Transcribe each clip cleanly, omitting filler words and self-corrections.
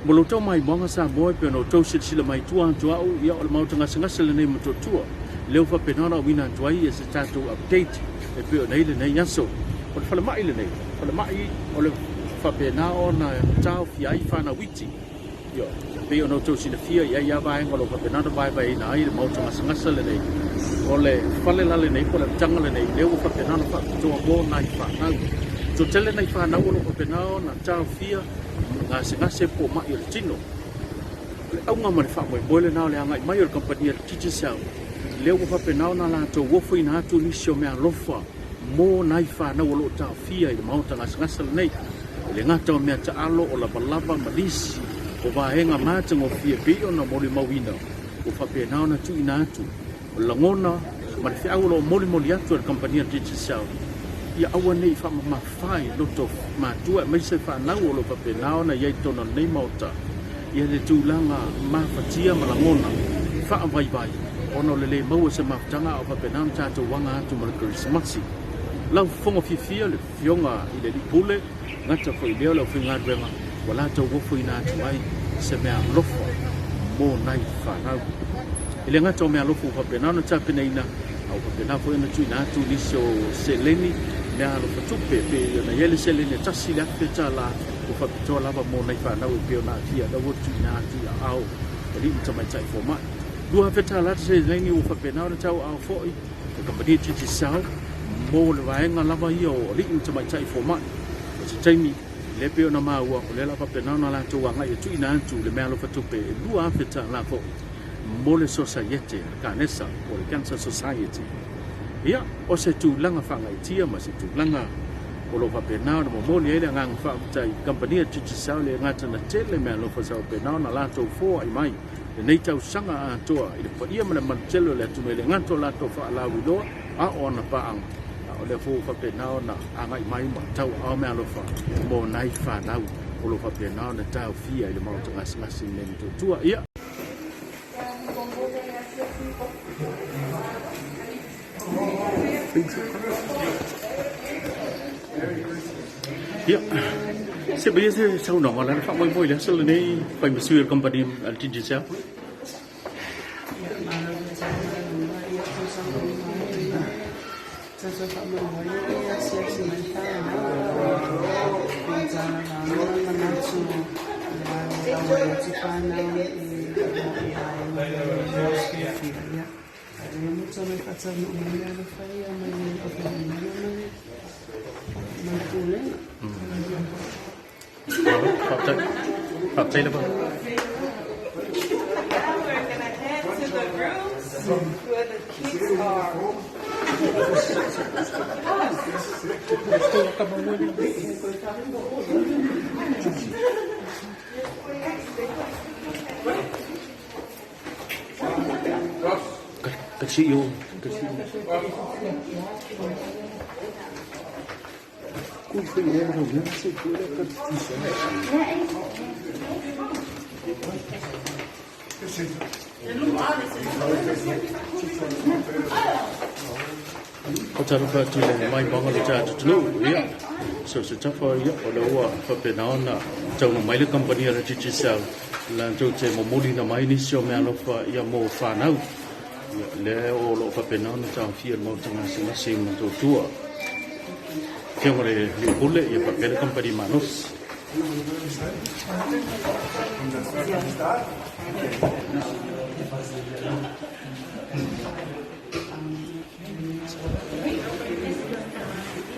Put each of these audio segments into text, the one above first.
Molo tau mai monga sa moi pe no tau sila mai tua ia o mau tanga sanga sila nei Motootua leo fa penana wina tuai e se tatu update e pe nei le nei yaso o falema'i le nei falema'i o le fa penao na tau fiai fanau yo pe no tau sila fia ia vai ngolo fa penana vai na ai mau tanga sanga sila nei o le fale la le nei po le tanga le nei leo fa penana fa tua mo nai fanau to tele nei fanau o fa penao na tau fia ngase po mai le tino le au nga mai fa mo bole na le anga mai le company Digicel leo ko fa penao na la to wo fu ina tu ni sio me alofa mo nai fa na wo ta fia i mau ta ngasa nei le ngata me ta alo o la balava malisi o va henga mata ngo fia bi ona mo le mawina o fa penao na tu ina tu la ngona ma le au lo mo le atu le company Digicel ia aua nei fa mafai loto matua mai se fa na o lo fa penao na ia tona nei mauta ia le tūlanga mafatia malangona fa vai ono le mau se maftanga o fa penao tato wanga atu ma Christmas lau fonga fifia le fionga i le pule ngata foi leo lo finga drema wala to wo foi na mai se mea lofa mo nai fa na ile ngata mea lofa fa penao na tapena au fa penao foi na tu na tu liso seleni le alo fatupe pe na yele sele ne tasi la pe tala o fa to lava mo nei fa na o pe na tia da wotu na tia au ri mai tai fo mai dua feta la se lengi o fa pe na o tau au foi o company Digicel mo le vaenga lava io ri mai tai fo mai o se taimi le pe na ma o le lava pe na la to wanga e tu ina tu le me alo fatupe dua feta la fo mo le society kanesa o le cancer society ia o se tūlanga whangaitia ma se tūlanga o lo whapenao na momoni ele ngang whaamutai company Digicel le ngata na tele mea lo whasau penao na lato fō ai mai le nei tau sanga a toa i le whaia mana mantelo le atume le nganto lato whaalau iloa a o na paang o le fō whapenao na angai mai ma tau au mea lo wha mo nai whanau o lo whapenao na tau fia i le mauta ngasi ne Motootua ia ya sebenarnya saya nak orang nak boy lah selalu ni Faimeaalofa company Digicel Phạm Tây là vâng. We're gonna head to the rooms where the kids are. Kecil. Cui foi ele não sei que era có cho nó phải chỉ là may mắn là cha cho nó vậy, sau sẽ chắc phải ở đâu phải bên nào nè, trong mấy cái company là Digicel là trong chế một mô hình là mấy initial mà nó phải ya một fanau, lẽ ở đâu phải bên nào nó trong phiên một trong những cái sim Motootua, theo cái liệu bút lệ ya phải bên company manus.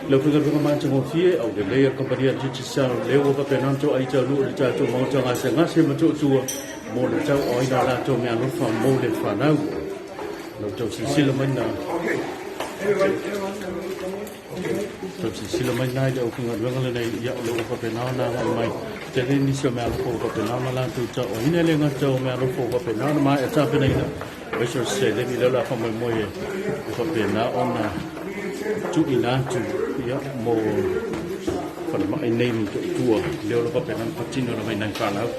Leu pergi ke mana cuma fie, au dia layer company Digicel leu apa penan tu ai calu dia tu mau jangan sengaja Motootua mau dia tu oi dah lah tu yang lupa mau dia fanau, leu tu sila mana, tu sila mana dia aku ngat bangal ni ya leu apa penan na mai jadi ni semua lupa apa penan lah tu tu oi ni leu ngat tu yang lupa apa penan mai apa penan na, besok saya ni leu lah kamu mau ye apa penan ona tu ina tu ya mo falema'i nei Motootua leo lo papenan patino na mai nai fanau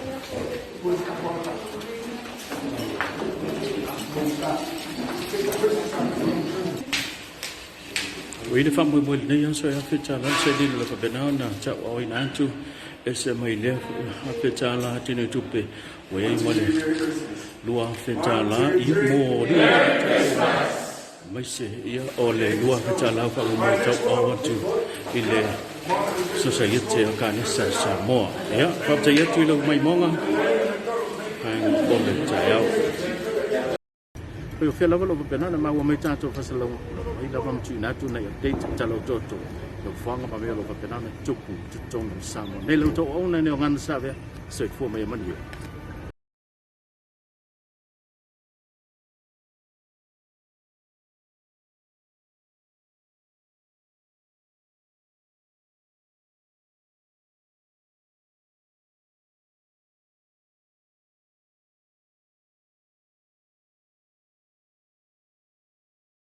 we de fam mo nei so ya fita lan se din lo papenan na cha oi na tu SMI Fetala Tino Tupe, where you want Lua Fetala, you more. My say, Ole Lua Fetala for my top over to Ile Society of Ganasavea more. Yeah, from the yet to my mama. And Ole Tayo. You feel level of banana, my woman to Fasalon. I love them to Natu, date Talototo. Fanga pamelo ka penana tuku tutong sama nelo to ona ne ngana sabe so for me manu